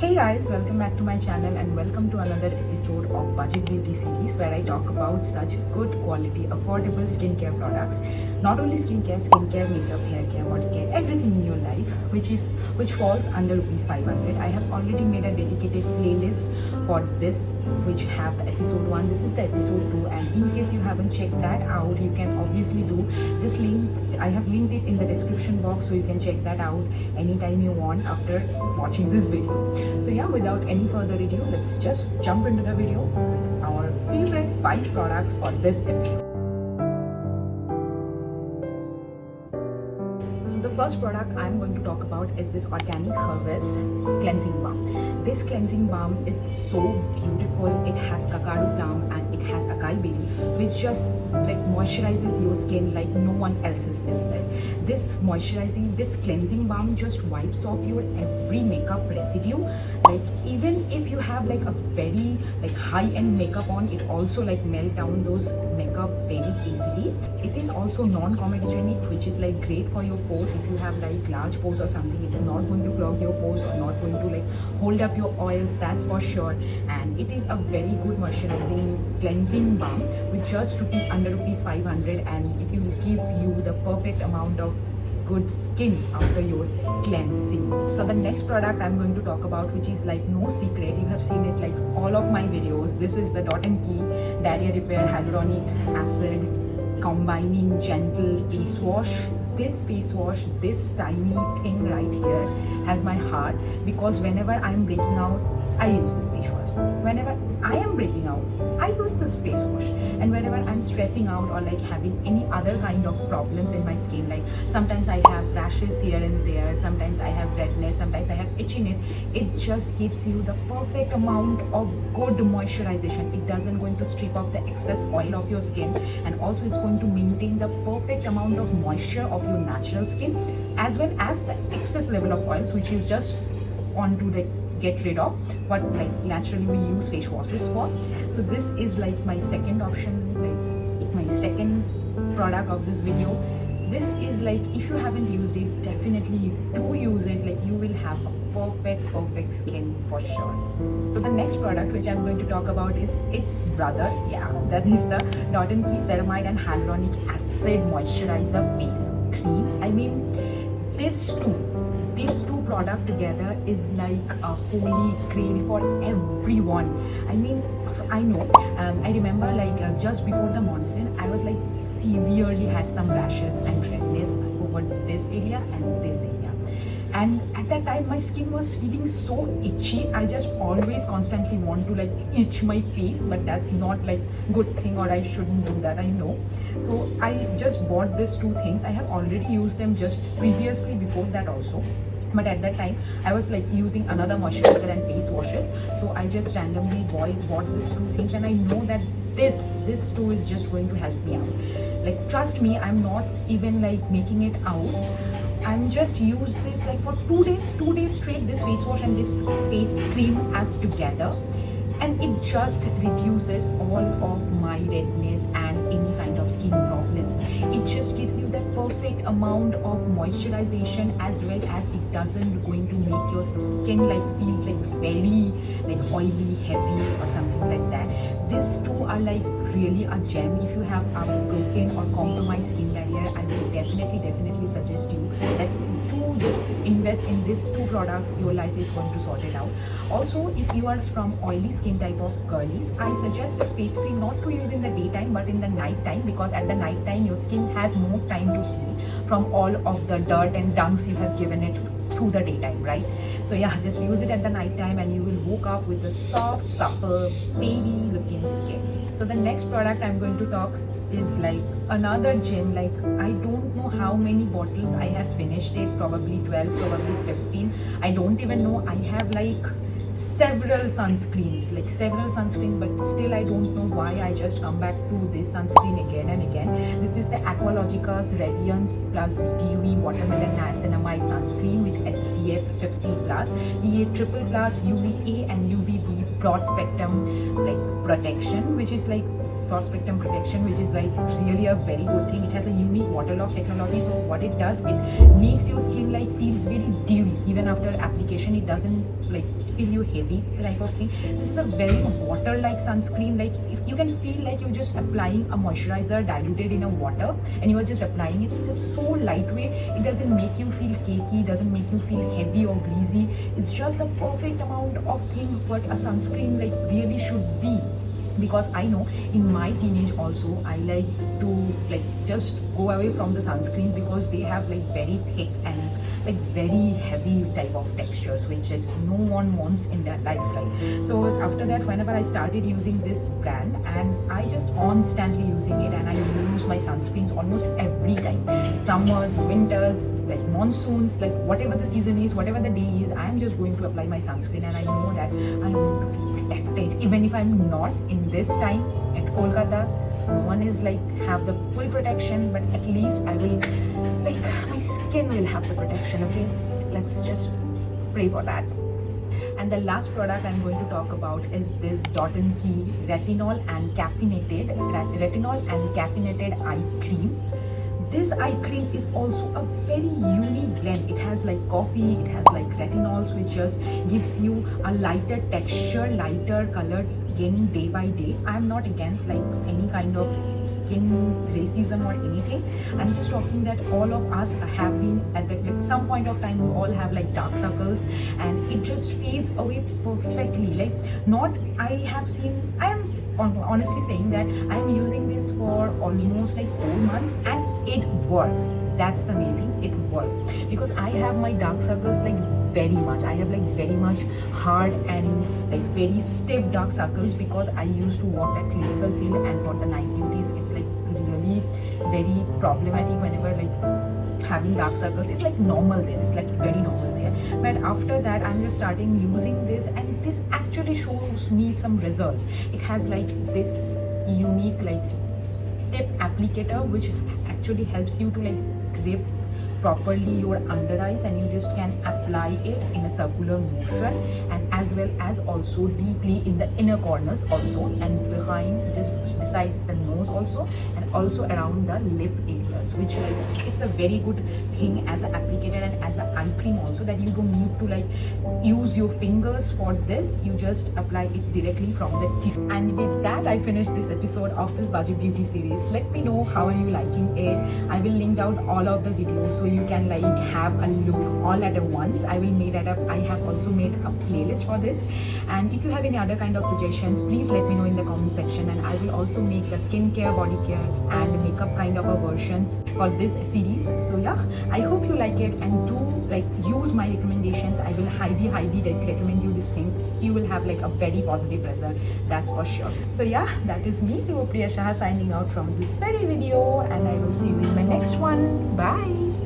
Hey guys, welcome back to my channel and welcome to another episode of Budget Beauty series where I talk about such good quality, affordable skincare products. Not only skincare, makeup, hair care, body care, everything in your life which falls under rupees 500. I have already made a dedicated playlist for this which have the episode 1. This is the episode 2, and in case you haven't checked that out, you can obviously do. I have linked it in the description box so you can check that out anytime you want after watching this video. So yeah, without any further ado, let's just jump into the video with our favorite 5 products for this episode. So the first product I'm going to talk about is this Organic Harvest Cleansing Balm. This cleansing balm is so beautiful. It has kakadu plum and it has acai berry, which just like moisturizes your skin like no one else's business. This cleansing balm just wipes off your every makeup residue. Like even if you have like a very like high-end makeup on, it also like melt down those makeup very easily. It is also non-comedogenic, which is like great for your pores. If you have like large pores or something, it's not going to clog your pores or not going to like hold up your oils, that's for sure. And it is a very good moisturizing cleansing balm with just under rupees 500, and it will give you the perfect amount of good skin after your cleansing. So the next product I'm going to talk about, which is like no secret, you have seen it like all of my videos. This is the Dot & Key Barrier Repair Hyaluronic Acid Combining Gentle Face Wash. This face wash, this tiny thing right here has my heart, because whenever I'm breaking out, I use this face wash. Whenever I am breaking out, I use this face wash. And whenever I'm stressing out or like having any other kind of problems in my skin, like sometimes I have rashes here and there, sometimes I have redness, sometimes I have itchiness, it just gives you the perfect amount of good moisturization. It doesn't going to strip off the excess oil of your skin, and also it's going to maintain the perfect amount of moisture of your natural skin, as well as the excess level of oils which you just want to like get rid of, what like naturally we use face washes for. So this is like my second option, like my second product of this video. This is like, if you haven't used it, definitely do use it. Like you will have a perfect skin for sure. So the next product which I'm going to talk about is its brother. Yeah, that is the Dot & Key Ceramide and Hyaluronic Acid Moisturizer Face Cream. I mean, these two products together is like a holy grail for everyone. I mean, I know, I remember like just before the monsoon, I was like severely had some rashes and redness over this area and this area. And at that time, my skin was feeling so itchy. I just always constantly want to like itch my face, but that's not like good thing, or I shouldn't do that, I know. So I just bought these 2 things. I have already used them just previously before that also. But at that time, I was like using another moisturizer and face washes. So I just randomly bought these 2 things, and I know that this too is just going to help me out. Like trust me, I'm not even like making it out. I'm just use this like for 2 days straight, this face wash and this face cream as together, and it just reduces all of my redness and any kind of skin problems. It just gives you that perfect amount of moisturization, as well as it doesn't going to make your skin like feels like very like oily, heavy or something like that. These 2 are like really a gem. If you have a broken or compromised skin barrier, I will definitely suggest you that to just invest in these 2 products. Your life is going to sort it out. Also, if you are from oily skin type of girlies, I suggest this face cream not to use in the daytime but in the night time, because at the night time your skin has more time to heal from all of the dirt and dunks you have given it through the daytime, right? So yeah, just use it at the night time and you will woke up with a soft, supple, baby looking skin. So the next product I'm going to talk is like another gem. Like I don't know how many bottles I have finished it, probably 12, probably 15. I don't even know. I have like several sunscreens, but still I don't know why I just come back to this sunscreen again and again. This is the Aqualogicas Radiance Plus Dewy Watermelon Niacinamide Sunscreen with SPF 50+, PA++, UVA and UVB broad spectrum like protection, which is like cross spectrum protection, which is like really a very good thing. It has a unique water lock technology, so what it does, it makes your skin like feels very dewy even after application. It doesn't like feel you heavy type of thing. This is a very water like sunscreen. Like if you can feel like you're just applying a moisturizer diluted in a water and you are just applying it. It's just so lightweight. It doesn't make you feel cakey, doesn't make you feel heavy or greasy. It's just the perfect amount of thing what a sunscreen like really should be. Because I know in my teenage also I like to like just go away from the sunscreens because they have like very thick and like very heavy type of textures, which is no one wants in their life, right? So after that, whenever I started using this brand, and I just constantly using it, and I use my sunscreens almost every time, summers, winters, like monsoons, like whatever the season is, whatever the day is, I am just going to apply my sunscreen, and I know that I want to feel protected. Even if I'm not in this time at Kolkata, no one is like have the full protection, but at least I will like my skin will have the protection. Okay, let's just pray for that. And the last product I'm going to talk about is this Dot & Key retinol and caffeinated eye cream. This eye cream is also a very unique blend. It has like coffee, it has like retinols, which just gives you a lighter texture, lighter colored skin day by day. I'm not against like any kind of skin racism or anything. I'm just talking that all of us are having at some point of time, we all have like dark circles, and it just fades away perfectly. Like I am honestly saying that I'm using this for almost like 4 months and it works. That's the main thing, it works. Because I have my dark circles like very much. I have like very much hard and like very stiff dark circles because I used to work at clinical field, and for the night duties it's like really very problematic whenever like having dark circles. It's like normal there, it's like very normal there. But after that I'm just starting using this, and this actually shows me some results. It has like this unique like tip applicator which actually helps you to like grip properly your under eyes, and you just can apply it in a circular motion, and as well as also deeply in the inner corners also, and behind, just besides the nose also, and also around the lip areas, which like it's a very good thing as an applicator and as an eye cream also, that you don't need to like use your fingers for this. You just apply it directly from the tip. And with that I finished this episode of this Budget Beauty series. Let me know how are you liking it. I will link down all of the videos so you can like have a look all at once. I have also made a playlist for this, and if you have any other kind of suggestions, please let me know in the comment section, and I will also make a skincare, body care and makeup kind of a versions for this series. So yeah, I hope you like it, and do like use my recommendations. I will highly recommend you these things. You will have like a very positive result, that's for sure. So yeah, that is me, Priya Shah, signing out from this very video, and I will see you in my next one. Bye.